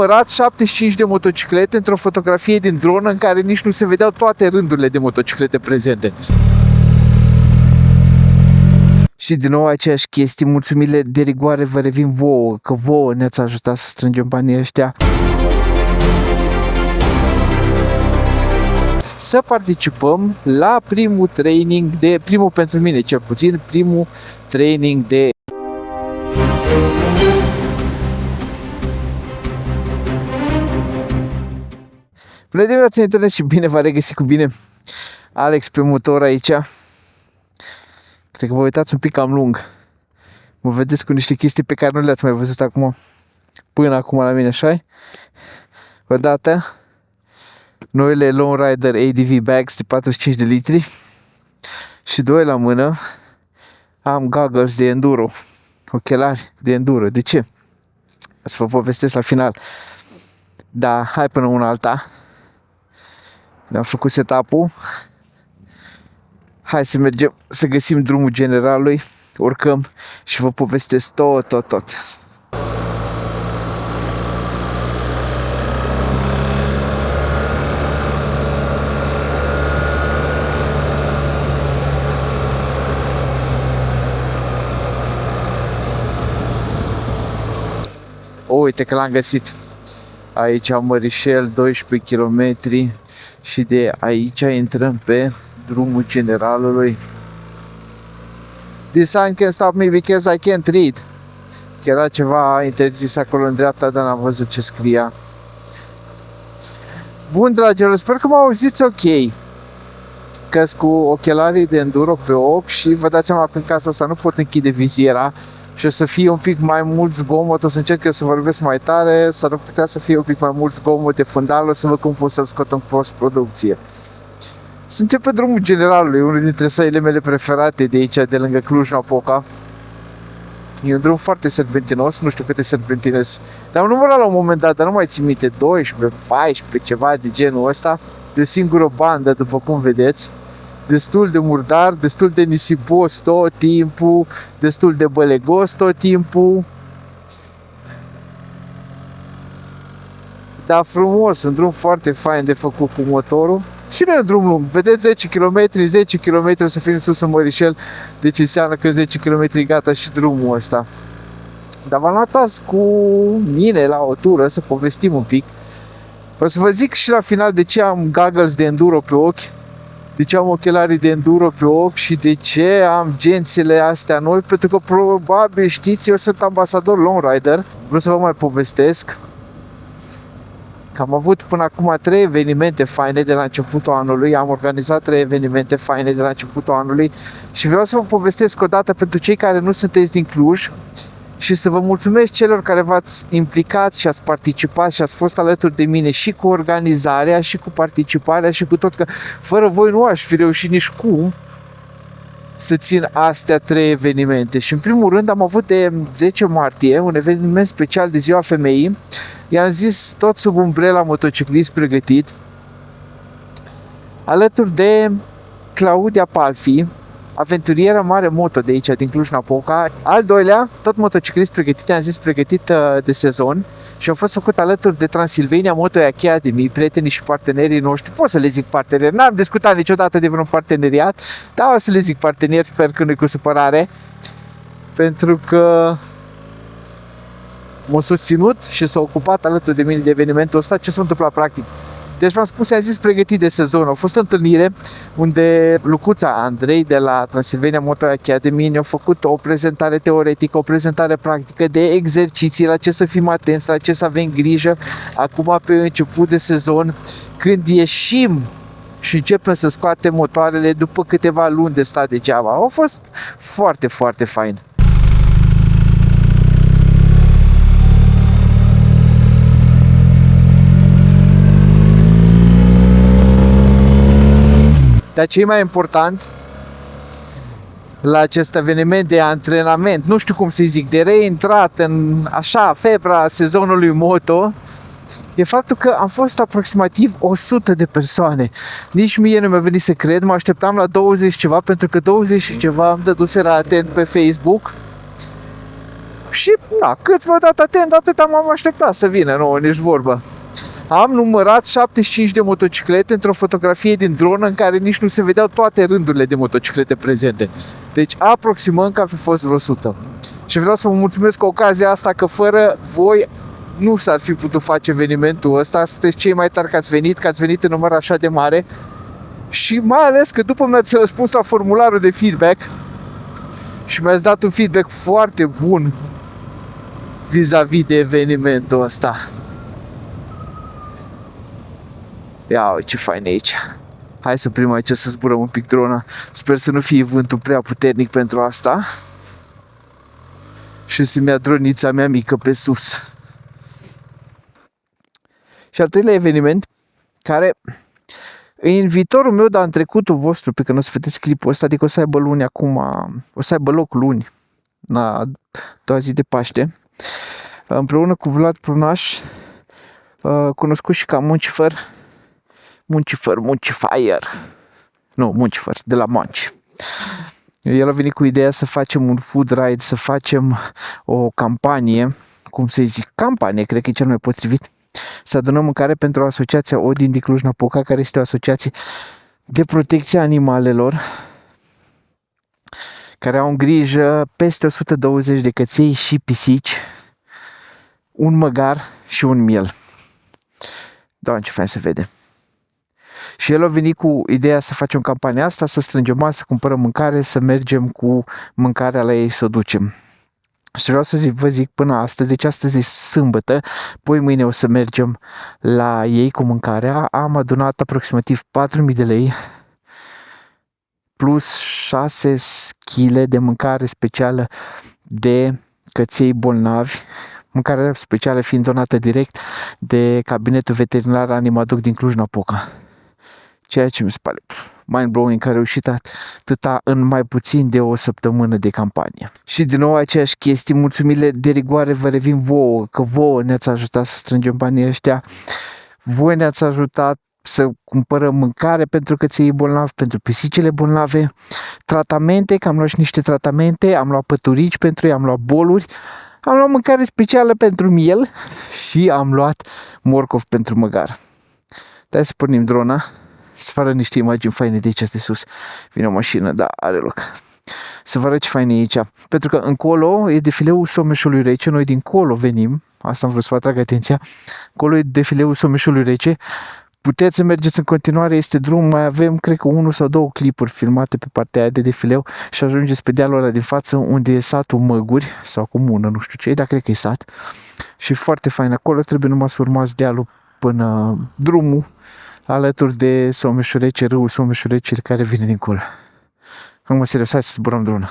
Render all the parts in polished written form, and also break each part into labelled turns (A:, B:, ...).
A: numărat 75 de motociclete într-o fotografie din dronă în care nici nu se vedeau toate rândurile de motociclete prezente. Și din nou aceeași chestie, mulțumirile de rigoare vă revin vouă, că vouă ne-ați ajutat să strângem banii ăștia. Să participăm la primul training primul pentru mine cel puțin, primul training de Bună dimineața, internet, și bine v-a regăsit cu bine Alex pe motor aici. Cred că vă uitați un pic cam lung. Mă vedeți cu niște chestii pe care nu le-ați mai văzut acum, până acum la mine, așa-i? Odată noile Lone Rider ADV bags de 45 de litri și doi la mână am goggles de enduro, ochelari de enduro. De ce? O să vă povestesc la final. Da, hai până una alta. Ne-am făcut setup-ul. Hai să mergem să găsim drumul generalului, urcăm și vă povestesc tot. Uite că l-am găsit. Aici am Mărișel, 12 km și de aici intrăm pe drumul generalului. This sign can stop me because I can't read. Era ceva interzis acolo în dreapta, dar n-am văzut ce scria. Bun, dragilor, sper că m-au auzit ok. Că-s cu ochelarii de enduro pe ochi și vă dați seama că în cazul ăsta nu pot închide viziera și o să fie un pic mai mult zgomot, o să încerc eu să vorbesc mai tare, s-ar putea să fie un pic mai mult zgomot de fundal, o să văd cum pot să-l scot în post-producție. Suntem pe drumul generalului, unul dintre săile mele preferate de aici, de lângă Cluj-Napoca. E un drum foarte serpentinos, nu știu câte serpentine sunt. Dar am numărat la un moment dat, dar nu mai țin minte, 12, 14, ceva de genul ăsta, de o singură bandă, după cum vedeți. Destul de murdar, destul de nisipos tot timpul, destul de bălegos tot timpul. Dar frumos, un drum foarte fain de făcut cu motorul. Și nu e un drum lung, vedeți 10 km, 10 km o să fim sus în Mărișel, deci înseamnă că 10 km gata și drumul ăsta. Dar v-am luat azi cu mine la o tură să povestim un pic. O să vă zic și la final de ce am goggles de enduro pe ochi, de ce am ochelarii de enduro pe ochi și de ce am gențele astea noi, pentru că probabil știți, eu sunt ambasador Lone Rider. Vreau să vă mai povestesc că am avut până acum 3 evenimente faine de la începutul anului, am organizat 3 evenimente faine de la începutul anului și vreau să vă povestesc o dată pentru cei care nu sunteți din Cluj și să vă mulțumesc celor care v-ați implicat și ați participat și ați fost alături de mine și cu organizarea și cu participarea și cu tot, că fără voi nu aș fi reușit nici cum să țin astea 3 evenimente. Și în primul rând am avut de 10 martie un eveniment special de Ziua Femeii. I-am zis tot sub umbrela Motociclist Pregătit, alături de Claudia Palfi, aventurieră mare moto de aici, din Cluj-Napoca. Al doilea, tot Motociclist Pregătit, am zis pregătit de sezon și a fost făcut alături de Transilvania Moto Academy, prietenii și partenerii noștri. Pot să le zic parteneri, n-am discutat niciodată de vreun parteneriat, dar o să le zic parteneri, sper că nu-i cu supărare, pentru că m-a susținut și s-a ocupat alături de mine de evenimentul ăsta. Ce s-a întâmplat practic? Deci v-am spus, i-am zis pregătit de sezon. A fost o întâlnire unde Lucuța Andrei de la Transilvania Moto Academy ne-a făcut o prezentare teoretică, o prezentare practică de exerciții, la ce să fim atenți, la ce să avem grijă acum pe început de sezon, când ieșim și începem să scoatem motoarele după câteva luni de stat degeaba. A fost foarte, foarte fain. Dar ce e mai important la acest eveniment de antrenament, nu știu cum să zic, de reintrat în așa febra sezonului moto, e faptul că am fost aproximativ 100 de persoane. Nici mie nu mi-a venit să cred, mă așteptam la 20 ceva, pentru că 20 și ceva îmi dăduseră atent pe Facebook. Și, da, cât m-a dat atent, atât m-am așteptat să vină, nu, nici vorbă. Am numărat 75 de motociclete într-o fotografie din dronă în care nici nu se vedeau toate rândurile de motociclete prezente. Deci aproximăm că a fi fost vreo 100. Și vreau să vă mulțumesc cu ocazia asta că fără voi nu s-ar fi putut face evenimentul ăsta. Sunteți cei mai tari că ați venit în număr așa de mare. Și mai ales că după mi-ați răspuns la formularul de feedback și mi-ați dat un feedback foarte bun vis-a-vis de evenimentul ăsta. Ia uite ce fain e aici. Hai să oprim aici să zburăm un pic drona. Sper să nu fie vântul prea puternic pentru asta. Și să-mi ia dronița mea mică pe sus. Și al treilea eveniment, care în viitorul meu, dar în trecutul vostru, pe când o să vedeți clipul ăsta, adică o să aibă luni acum, o să aibă loc luni, la doua zi de Paște, împreună cu Vlad Prunaș, cunoscut și ca Muncifer, de la Munci. El a venit cu ideea să facem un food ride, să facem o campanie, cum să zic, campanie, cred că e cel mai potrivit, să adunăm mâncare pentru Asociația Odin din Cluj-Napoca, care este o asociație de protecție a animalelor, care au în grijă peste 120 de căței și pisici, un măgar și un miel. Doamne, ce fain se vede! Și el a venit cu ideea să facem campania asta, să strângem bani, să cumpărăm mâncare, să mergem cu mâncarea la ei, să o ducem. Și vreau să vă zic până astăzi, deci astăzi e sâmbătă, poi mâine o să mergem la ei cu mâncarea. Am adunat aproximativ 4.000 de lei plus 6 kg de mâncare specială de căței bolnavi, mâncarea specială fiind donată direct de cabinetul veterinar Animadoc din Cluj-Napoca. Ceea ce mi se pare mind-blowing, că a reușit atâta în mai puțin de o săptămână de campanie. Și din nou aceeași chestie, mulțumirile de rigoare vă revin vouă, că vouă ne-ați ajutat să strângem banii ăștia, voi ne-ați ajutat să cumpărăm mâncare pentru căței bolnavi, pentru pisicile bolnave, tratamente, că am luat și niște tratamente, am luat păturici pentru ei, am luat boluri, am luat mâncare specială pentru miel și am luat morcov pentru măgar. Hai să pornim drona, să vă arăt niște imagini faine de aici de sus. Vine o mașină, da, are loc. Să vă arăt ce fain e aici. Pentru că încolo e defileul Someșului Rece, noi dincolo venim, asta am vrut să vă atrag atenția, acolo e defileul Someșului Rece. Puteți să mergeți în continuare, este drum, mai avem, cred că 1 sau 2 clipuri filmate pe partea aia de defileu și ajungeți pe dealul ăla din față unde e satul Măguri, sau comună, nu știu ce, dar cred că e sat. Și foarte fain acolo, trebuie numai să urmați dealul până drumul, alături de Someșul Rece, râul Someșul Rece, care vine dincolo. Acum, serios, hai să zburăm drona.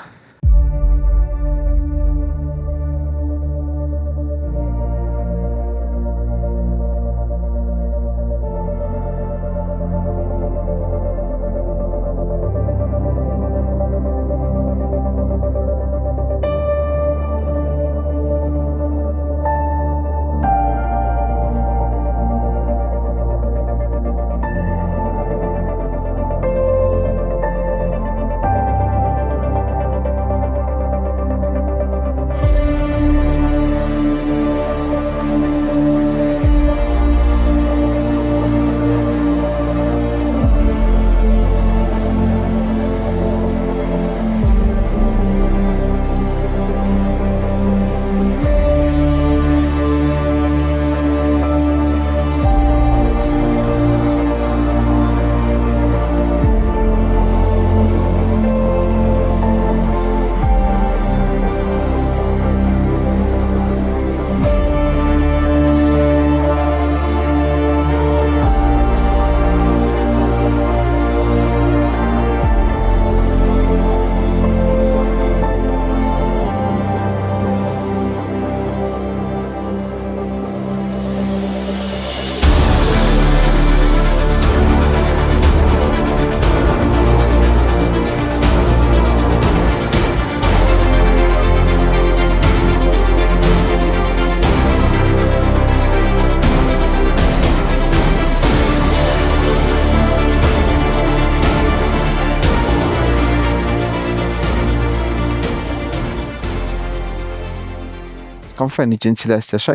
B: Cam faine gențile astea, așa.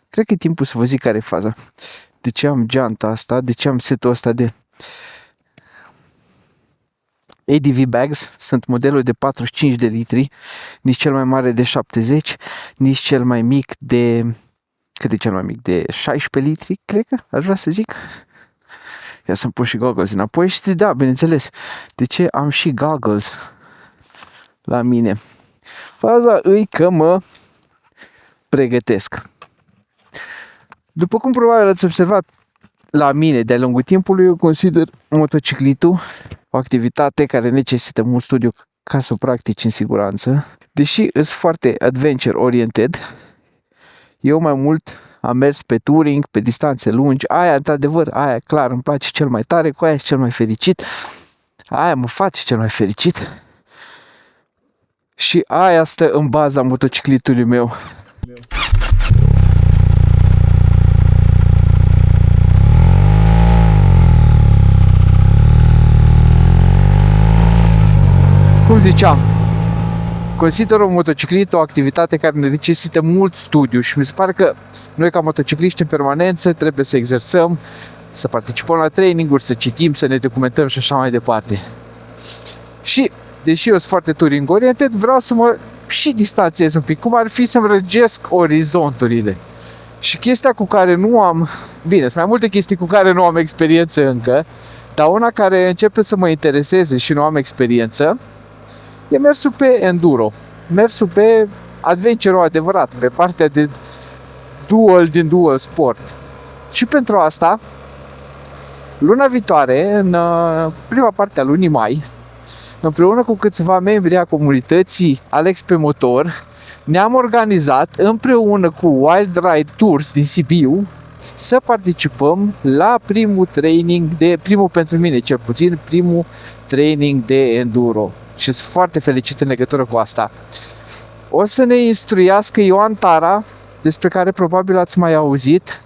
B: Cred că e timpul să vă zic care e faza. De ce am geanta asta, de ce am setul ăsta de ADV bags, sunt modelul de 45 de litri, nici cel mai mare de 70, nici cel mai mic de... Cât e cel mai mic? De 16 litri, cred că, aș vrea să zic. Ia să-mi pun și goggles înapoi și da, bineînțeles. De ce am și goggles la mine? Faza îi că mă pregătesc. După cum probabil ați observat la mine de-a lungul timpului, eu consider motociclitul o activitate care necesită mult studiu ca să o practici în siguranță. Deși sunt foarte adventure oriented, eu mai mult am mers pe touring, pe distanțe lungi. Aia, într-adevăr, aia clar îmi place cel mai tare, cu aia sunt cel mai fericit. Aia mă face cel mai fericit. Și aia stă în baza motociclitului meu. Cum ziceam, consider un motociclit o activitate care ne necesită mult studiu și mi se pare că noi ca motocicliști în permanență trebuie să exersăm, să participăm la traininguri, să citim, să ne documentăm și așa mai departe. Și, deși eu sunt foarte touring oriented, vreau să mă și distanțiez un pic, cum ar fi să-mi răgesc orizonturile. Și chestia cu care nu am, bine, sunt mai multe chestii cu care nu am experiență încă, dar una care începe să mă intereseze și nu am experiență, e mersul pe enduro, mersul pe adventure adevărat, pe partea de din dual sport. Și pentru asta, luna viitoare, în prima parte a lunii mai, împreună cu câțiva membri a comunității Alex pe motor, ne-am organizat împreună cu Wild Ride Tours din Sibiu să participăm la primul pentru mine cel puțin, primul training de enduro. Și sunt foarte fericit în legătură cu asta. O să ne instruiască Ioan Tara, despre care probabil ați mai auzit.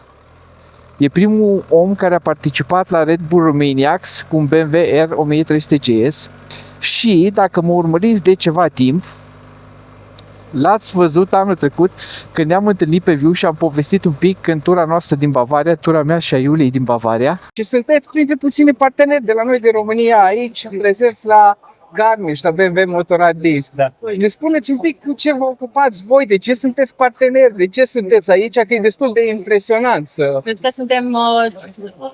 B: E primul om care a participat la Red Bull Romaniacs cu un BMW R1300 GS și, dacă mă urmăriți de ceva timp, l-ați văzut anul trecut când ne-am întâlnit pe viu și am povestit un pic în tura noastră din Bavaria, tura mea și a Iuliei din Bavaria.
C: Și sunteți printre puțini parteneri de la noi de România aici, prezenți la Garmin și la BMW Motorrad Days.
D: Da.
C: Ne spuneți un pic cu ce vă ocupați voi, de ce sunteți parteneri, de ce sunteți aici, că e destul de impresionant să...
E: Cred că suntem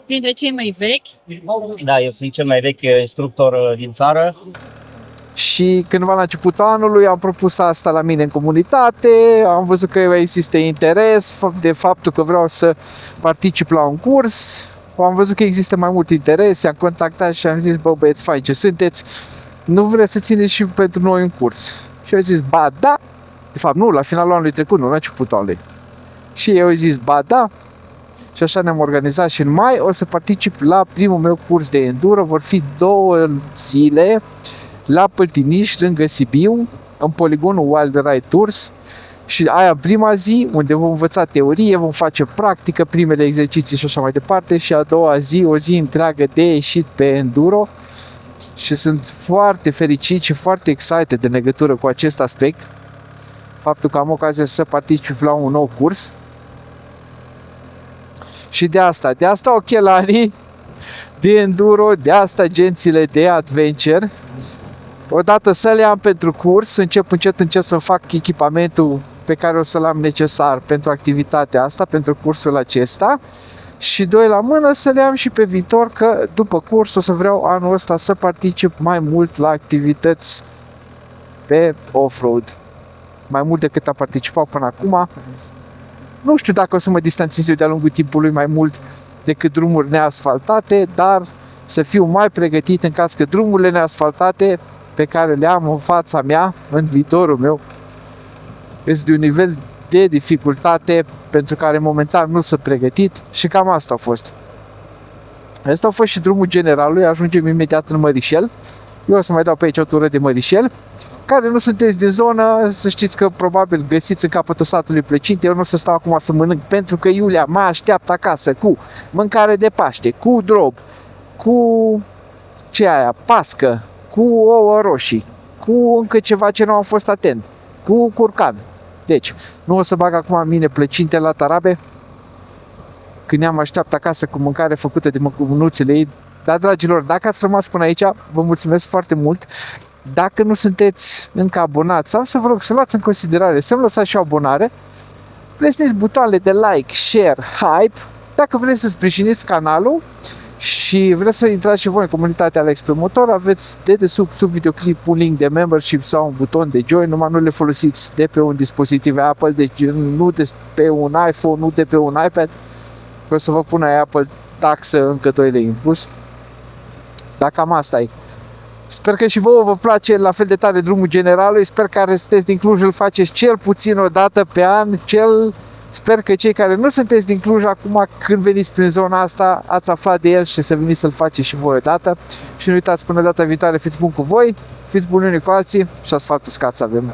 E: printre cei mai vechi.
D: Da, eu sunt cel mai vechi instructor din țară.
A: Și cândva la începutul anului am propus asta la mine în comunitate, am văzut că există interes de faptul că vreau să particip la un curs, am văzut că există mai mult interes, am contactat și am zis, bă băieți, fain ce sunteți, nu vreți să țineți și pentru noi un curs? Și eu zis, ba da, de fapt nu, la finalul anului trecut, nu la începutul anului. Și eu zis, ba da, și așa ne-am organizat și în mai o să particip la primul meu curs de enduro, vor fi 2 zile, la Păltiniș, lângă Sibiu, în poligonul Wild Ride Tours. Și aia prima zi, unde vom învăța teorie, vom face practică, primele exerciții și așa mai departe. Și a doua zi, o zi întreagă de ieșit pe enduro. Și sunt foarte fericit și foarte excited de legătură cu acest aspect. Faptul că am ocazia să particip la un nou curs. Și de asta ochelarii de enduro, de asta agențiile de adventure. Odată să le am pentru curs, încep să fac echipamentul pe care o să-l am necesar pentru activitatea asta, pentru cursul acesta. Și 2 la mână să le am și pe viitor, că după curs o să vreau anul ăsta să particip mai mult la activități pe off-road. Mai mult decât am participat până acum. Nu știu dacă o să mă distanțez eu de-a lungul timpului mai mult decât drumuri neasfaltate, dar să fiu mai pregătit în caz că drumurile neasfaltate pe care le am în fața mea, în viitorul meu, este de un nivel de dificultate pentru care momentan nu sunt pregătit și cam asta a fost. Asta a fost și drumul generalului, ajungem imediat în Mărișel. Eu o să mai dau pe aici o tură de Mărișel. Care nu sunteți din zonă, să știți că probabil găsiți în capătul satului Plăcinte. Eu nu o să stau acum să mănânc pentru că Iulia mă așteaptă acasă cu mâncare de Paște, cu drob, cu pască, cu ouă roșii, cu încă ceva ce nu am fost atent, cu curcan.
B: Deci, nu o să bag acum mine plăcinte la tarabe, când ne-am așteaptă acasă cu mâncare făcută de mânuțele ei. Dar, dragilor, dacă ați rămas până aici, vă mulțumesc foarte mult. Dacă nu sunteți încă abonați, sau să vă rog să luați în considerare să-mi lăsați și o abonare, plesniți butoanele de like, share, hype, dacă vreți să sprijiniți canalul și vreți să intrați și voi în comunitatea Alex pe motor, aveți sub videoclip un link de membership sau un buton de join, numai nu le folosiți de pe un dispozitiv Apple, deci nu de pe un iPhone, nu de pe un iPad, o să vă pună Apple taxă încă 2 lei în plus. Dar cam asta e. Sper că și vouă vă place la fel de tare drumul generalului, sper că care sunteți din Cluj îl faceți cel puțin o dată pe an, sper că cei care nu sunteți din Cluj acum când veniți prin zona asta ați aflat de el și să veniți să-l faceți și voi o dată. Și nu uitați, până data viitoare, fiți buni cu voi, fiți buni unii cu alții și asfaltul scat să avem.